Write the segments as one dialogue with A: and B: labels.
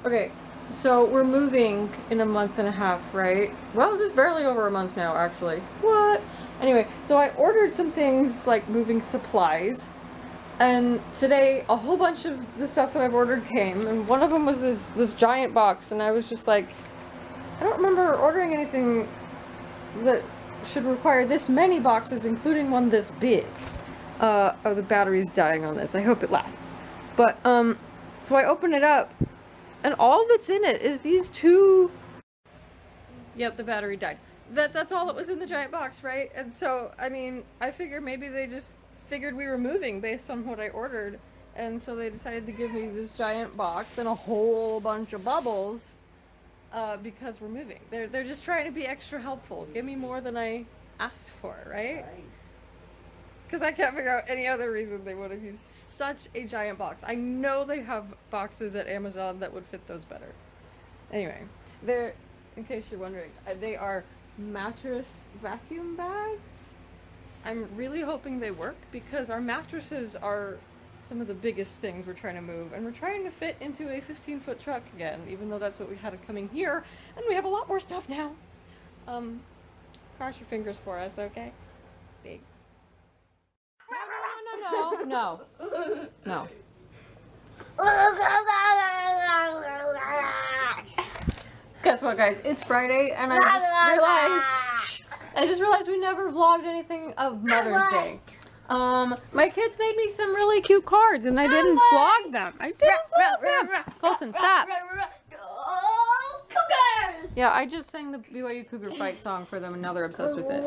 A: Okay, so we're moving in a month and a half, right? Well, just barely over a month now, actually. What? Anyway, so I ordered some things like moving supplies, and today a whole bunch of the stuff that I've ordered came, and one of them was this giant box, and I was just like, I don't remember ordering anything that should require this many boxes, including one this big. Oh, the battery's dying on this. I hope it lasts. But, so I open it up, and all that's in it is these two... Yep, the battery died. That's all that was in the giant box, right? And so, I mean, I figured maybe they just figured we were moving based on what I ordered. And so they decided to give me this giant box and a whole bunch of bubbles because we're moving. They're just trying to be extra helpful. Give me more than I asked for, right? Because I can't figure out any other reason they would have used such a giant box. I know they have boxes at Amazon that would fit those better. Anyway, they're, in case you're wondering, they are mattress vacuum bags. I'm really hoping they work because our mattresses are some of the biggest things we're trying to move, and we're trying to fit into a 15-foot truck again, even though that's what we had coming here, and we have a lot more stuff now. Cross your fingers for us, okay? Big. No. Guess what, guys? It's Friday, and I just realized we never vlogged anything of Mother's Day. My kids made me some really cute cards, and I didn't vlog them. Colson, stop.
B: Cougars!
A: Yeah, I just sang the BYU Cougar Fight song for them, and now they're obsessed with it.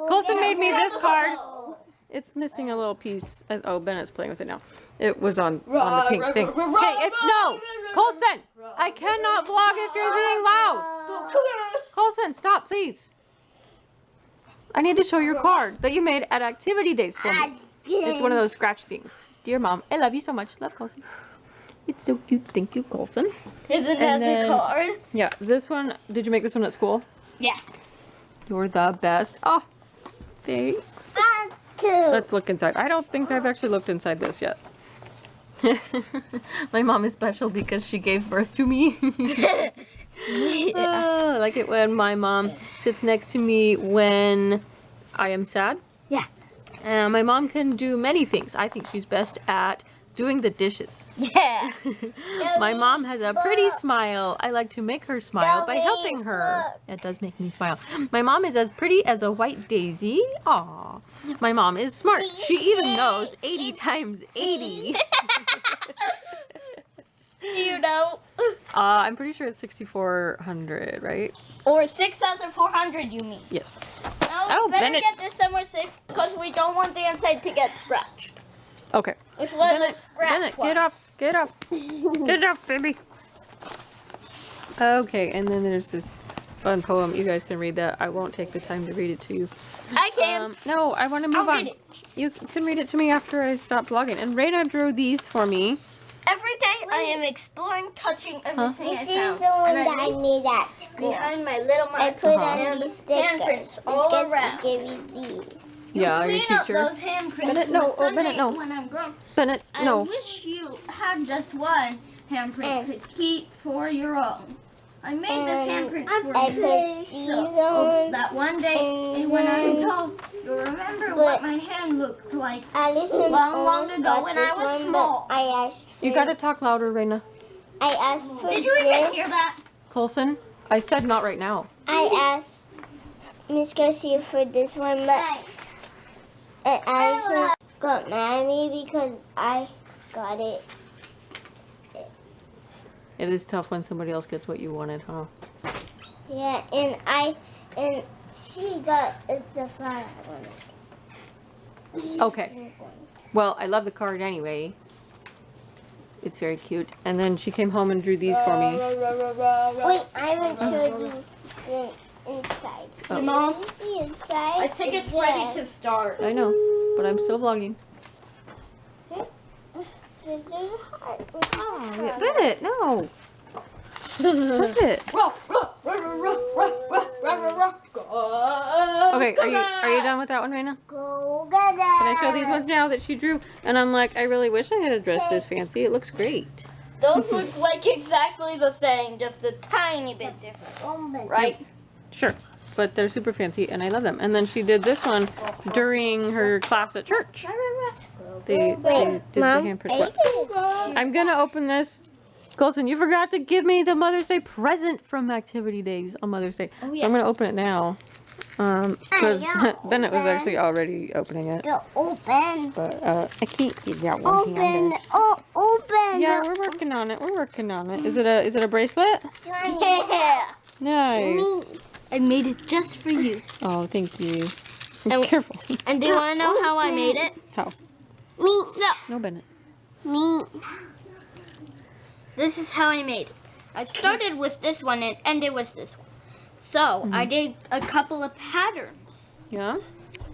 A: Colson made me this card. It's missing a little piece. Oh, Bennett's playing with it now. It was on the pink thing. Hey, no! Colson! I cannot vlog if you're being loud! Colson, stop, please. I need to show your card that you made at activity days for me. It's one of those scratch things. Dear Mom, I love you so much. Love, Colson. It's so cute. Thank you, Colson.
B: Is it another card?
A: Yeah, this one. Did you make this one at school?
B: Yeah.
A: You're the best. Oh, thanks. Let's look inside. I don't think I've actually looked inside this yet. My mom is special because she gave birth to me. Oh, I like it when my mom sits next to me when I am sad.
B: Yeah.
A: My mom can do many things. I think she's best at doing the dishes.
B: Yeah.
A: My mom has a pretty smile. I like to make her smile by helping her. It does make me smile. My mom is as pretty as a white daisy. Aww. My mom is smart. She even knows 80 times 80.
B: You know?
A: I'm pretty sure it's 6,400, right?
B: Or 6,400, you mean?
A: Yes.
B: No, better get this somewhere safe because we don't want the inside to get scratched.
A: Okay.
B: Let's let it scratch.
A: Bennett, get off. Get off. Get off, baby. Okay, and then there's this fun poem. You guys can read that. I won't take the time to read it to you.
B: I can.
A: No, I want to move on.
B: Read it.
A: You can read it to me after I stop vlogging. And Raina drew these for me.
B: Every day I am exploring, touching everything
C: This
B: I
C: is
B: found.
C: the one that I made at school.
B: Behind my little
C: I
B: mark.
C: put on these stickers.
B: Handprints all
C: Let's
B: around.
C: give you these.
A: Yeah, your
B: Clean up
A: teacher.
B: those handprints.
A: Bennett, no.
B: But someday
A: Bennett, no.
B: When I'm grown,
A: Bennett,
B: I
A: no.
B: wish you had just one handprint to keep for your own. I made this handprint for
C: I
B: you.
C: put these
B: So,
C: on.
B: that one day when I'm tall, you'll remember what my hand looked like.
C: Allison
B: Long
C: almost
B: ago
C: got
B: when
C: this
B: I was
C: one,
B: small.
C: but I asked for
A: You gotta talk louder, Raina.
C: I asked for
B: Did you even
C: this.
B: hear that?
A: Colson, I said not right now.
C: I asked Miss Garcia for this one, but Allison got mad at me because I got it.
A: It is tough when somebody else gets what you wanted, huh?
C: Yeah, and she got the flower I wanted.
A: Okay. Well, I love the card anyway. It's very cute. And then she came home and drew these for me.
C: Wait, I haven't showed you the inside.
A: Oh.
B: Mom,
C: Can you see inside?
B: I think it's ready to start.
A: I know, but I'm still vlogging.
C: There's a heart.
A: Oh, yeah. Bennett, no. Stop it. Okay, Wait, are you done with that one, Raina?
C: Go get it.
A: Can I show these ones now that she drew? And I'm like, I really wish I had a dress this fancy. It looks great.
B: Those look like exactly the same, just a tiny bit different, right?
A: Sure. But they're super fancy and I love them. And then she did this one during her class at church. They did the handprint. What? I'm gonna open this. Colson, you forgot to give me the Mother's Day present from Activity Days on Mother's Day.
B: Oh,
A: So
B: yeah.
A: I'm gonna open it now. Because Bennett was actually already opening it.
C: Go open.
A: But I can't get that one hand.
C: Open.
A: Yeah, we're working on it. We're working on it. Is it a bracelet?
B: Yeah.
A: Nice.
B: I made it just for you.
A: Oh, thank you.
B: And-
A: Careful.
B: And do you want to know how I made it?
A: How?
C: Me.
B: So,
A: No, Bennett.
C: Me.
B: this is how I made it. I started with this one and ended with this one. So, I did a couple of patterns.
A: Yeah?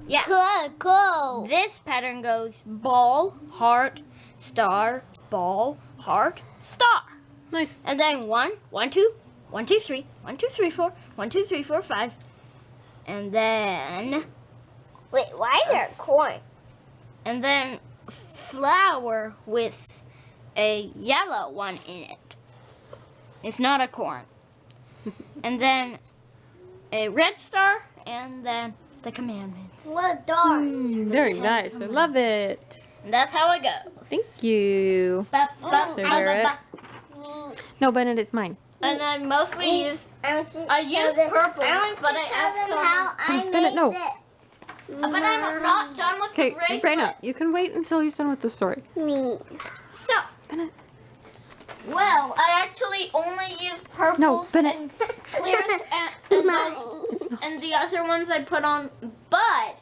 B: Yeah.
C: Go.
B: This pattern goes ball, heart, star, ball, heart, star.
A: Nice.
B: And then 1, 1, 2, 1, 2, 3, 1, 2, 3, 4, 1, 2, 3, 4, 5. And then
C: Wait, why is there corn?
B: flower with a yellow one in it. It's not a corn. And then a red star, and then the commandments.
C: What dark?
A: Very nice. I love it.
B: And that's how it goes.
A: Thank you.
B: Ba, ba,
A: So
B: ba,
A: Garrett.
B: ba,
C: Me.
A: No, Bennett, it's mine.
B: ba. And I mostly use,
C: I want to
B: I
C: tell
B: use
C: them-
B: purple,
C: I want
B: but
C: to
B: I
C: tell
B: asked
C: them
B: someone.
C: how I
A: Bennett,
C: made
A: no.
C: it.
B: But I'm not done with
A: Okay,
B: the bracelet.
A: Raina, you can wait until he's done with the story.
C: Me.
B: So,
A: Bennett.
B: well, I actually only use purples
A: No, Bennett.
B: and clears and those, and the other ones I put on. But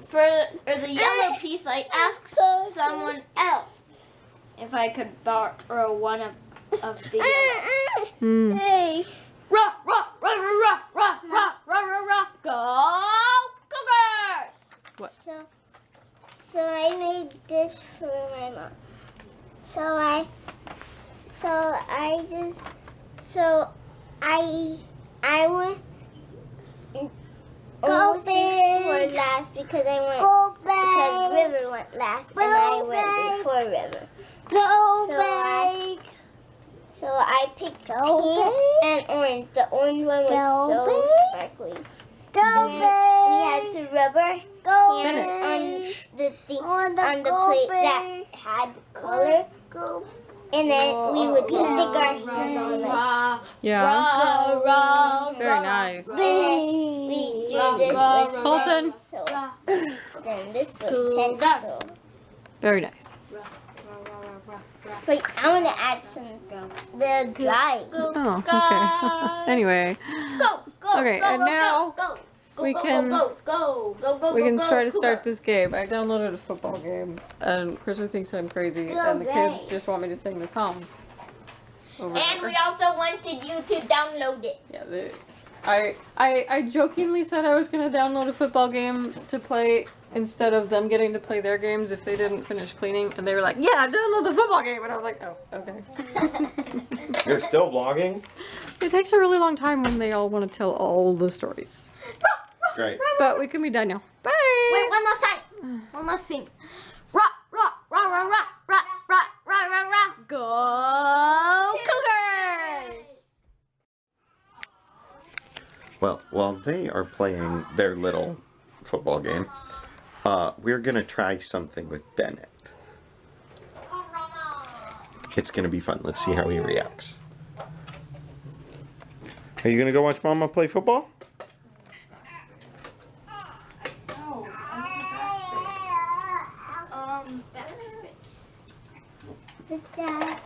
B: for the yellow piece, I asked someone else if I could borrow one of the yellows.
A: Hmm.
C: Hey.
B: Rah, rah, rah, rah, rah, rah, rah, rah, rah, go Cougars!
C: So I made this for my mom. So I went go big for last because I went because River went last and I went before River. So I picked pink and orange. The orange one was so sparkly. And then we had some rubber here on the thing on the plate that had color. And then we would stick our hand on it.
A: Yeah.
B: Rah, rah,
A: Very
B: rah.
A: nice.
C: And then we do this with
A: Colson.
C: pencil. Then this was
B: Cool.
C: pencil.
A: Very nice.
C: Wait, I want to add some the dye.
B: Go,
A: Oh,
B: Sky.
A: okay. Anyway,
B: Go, go,
A: Okay,
B: go,
A: and
B: go,
A: now
B: go, go,
A: we
B: go,
A: can-
B: go, go, go, go,
A: we can
B: go,
A: try to
B: go,
A: start
B: go.
A: this game. I downloaded a football game, and Krista thinks I'm crazy,
C: Go
A: and the kids
C: away.
A: just want me to sing the song. Over
B: And we also wanted you to download it.
A: Yeah, I jokingly said I was gonna download a football game to play instead of them getting to play their games if they didn't finish cleaning, and they were like, "Yeah, download the football game," and I was like, "Oh, okay."
D: You're still vlogging?
A: It takes a really long time when they all want to tell all the stories,
D: Great.
A: but we can be done now. Bye.
B: Wait, one last time. One last thing. Rock, rock, rock, rock, rock, rock, rock, rock, rock, rock. Go Cougars!
D: Well, while they are playing their little football game, we're gonna try something with Bennett. It's gonna be fun. Let's see how he reacts. Are you gonna go watch Mama play football?
B: Backspace.
C: Dad.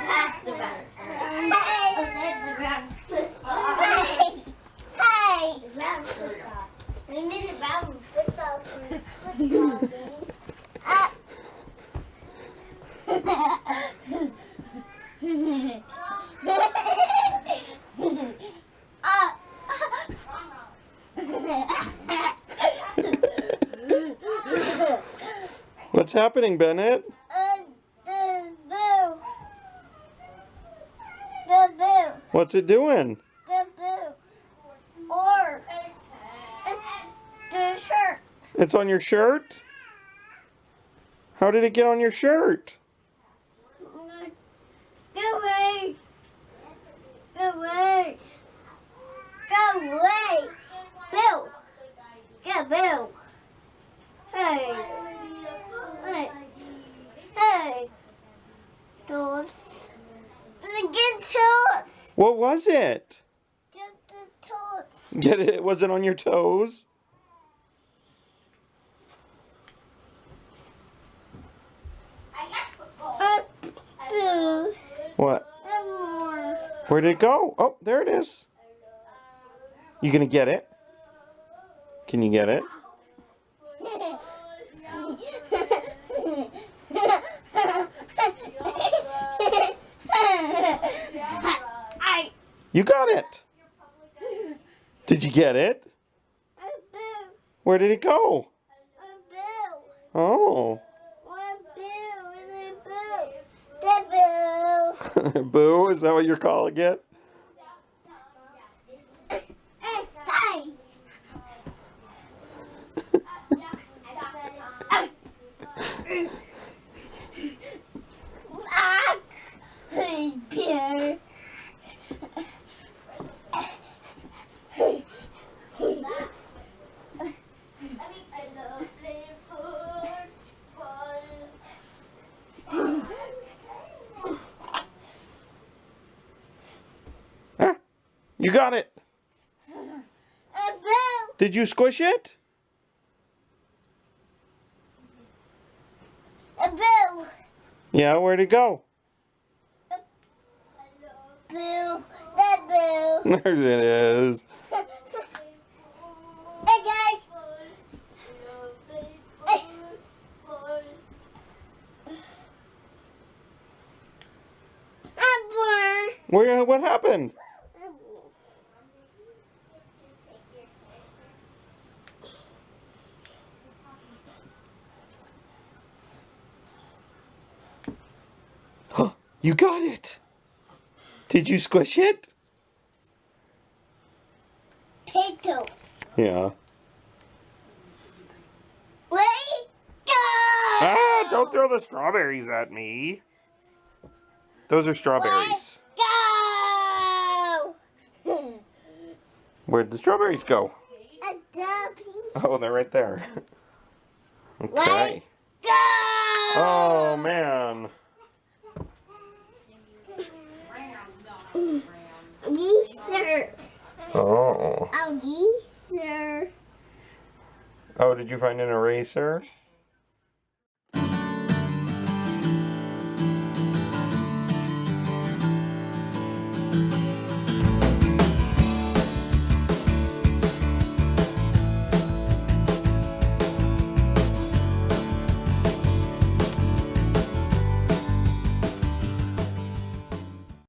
B: That's the backspace.
C: Hey! We need a brown football game.
D: What's happening, Bennett?
C: The boo.
D: What's it doing?
C: The boo. Or.
D: It's on your shirt? How did it get on your shirt?
C: Go away. Go away. Go away. Bill. Go, Bill. Hey. Hey. Hey. Toes. Get toes.
D: What was it?
C: Get the toes.
D: Get it? Was it on your toes?
C: Boo.
D: What?
C: More.
D: Where did it go? Oh, there it is. You gonna get it? Can you get it? You got it. Did you get it? Where did it go? Oh. Boo, is that what you're calling it?
C: Bear.
D: Huh? You got it. Did you squish it? Yeah, where'd it go?
C: Boo. That boo.
D: There it is.
C: Hey guys.
D: Where? What happened? You got it. Did you squish it?
C: Potato.
D: Yeah.
C: Wait. Go.
D: Ah, don't throw the strawberries at me. Those are strawberries.
C: Go.
D: Where'd the strawberries go?
C: A dumpy.
D: Oh, they're right there. Okay.
C: Let go.
D: Oh, man.
C: Geezer.
D: Oh.
C: Oh, geezer.
D: Oh, did you find an eraser?